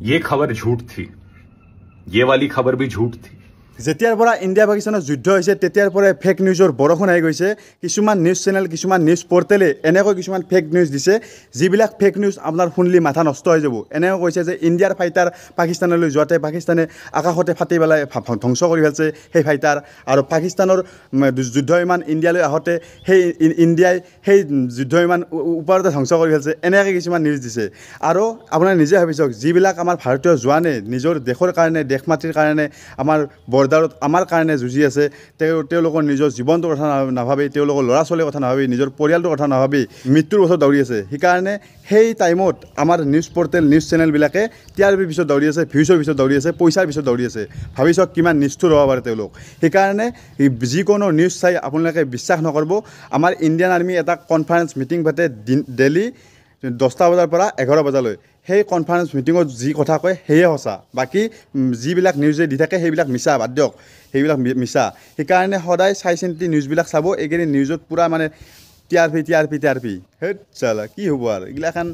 ये खबर झूठ थी, ये वाली खबर भी झूठ थी। যেতিয়াৰ পৰা ইণ্ডিয়া পাকিস্তানৰ যুদ্ধ হৈছে তেতিয়াৰ পৰাই ফেক নিউজৰ বৰষুণ আহি গৈছে। কিছুমান নিউজ চেনেল, কিছুমান নিউজ পৰ্টেলে এনেকৈ কিছুমান ফেক নিউজ দিছে, যিবিলাক ফেক নিউজ আপোনাৰ শুনিলে মাথা নষ্ট হৈ যাব। এনেকৈ কৈছে যে ইণ্ডিয়াৰ ফাইটাৰ পাকিস্তানলৈ যোৱাতে পাকিস্তানে আকাশতে ফাটি পেলাই ধ্বংস কৰি পেলাইছে সেই ফাইটাৰ, আৰু পাকিস্তানৰ যুদ্ধ বিমান ইণ্ডিয়ালৈ আহোঁতে সেই ইণ্ডিয়াই সেই যুদ্ধ বিমান ওপৰতে ধ্বংস কৰি পেলাইছে। এনেকৈ কিছুমান নিউজ দিছে। আৰু আপোনাৰ নিজে ভাবি চাওক, যিবিলাক আমাৰ ভাৰতীয় জোৱানে নিজৰ দেশৰ কাৰণে, দেশ মাতৃৰ কাৰণে, আমাৰ বৰ্ডাৰত আমাৰ কাৰণে যুঁজি আছে, তেওঁলোকৰ নিজৰ জীৱনটোৰ কথা নাভাবি, তেওঁলোকৰ ল'ৰা ছোৱালীৰ কথা নাভাবি, নিজৰ পৰিয়ালটোৰ কথা নাভাবি মৃত্যুৰ পথত দৌৰি আছে। সেইকাৰণে সেই টাইমত আমাৰ নিউজ পৰ্টেল, নিউজ চেনেলবিলাকে TRP পিছত দৌৰি আছে, ভিউজৰ পিছত দৌৰি আছে, পইচাৰ পিছত দৌৰি আছে। ভাবি চাওক কিমান নিষ্ঠুৰ হ'ব পাৰে তেওঁলোক। সেইকাৰণে যিকোনো নিউজ চাই আপোনালোকে বিশ্বাস নকৰিব। আমাৰ ইণ্ডিয়ান আৰ্মি এটা কনফাৰেঞ্চ মিটিং পাতে ডেইলি 10টা বজাৰ পৰা 11 বজালৈ। সেই কনফাৰেঞ্চ মিটিঙত যি কথা কয় সেয়ে সঁচা, বাকী যিবিলাক নিউজে দি থাকে সেইবিলাক মিছা। বাদ দিয়ক, সেইবিলাক মিছা। সেইকাৰণে সদায় চাই চিন্তি নিউজবিলাক চাব। এইকেইদিন নিউজত পূৰা মানে TRP সেই চালা কি হ'ব আৰু এইগিলাখান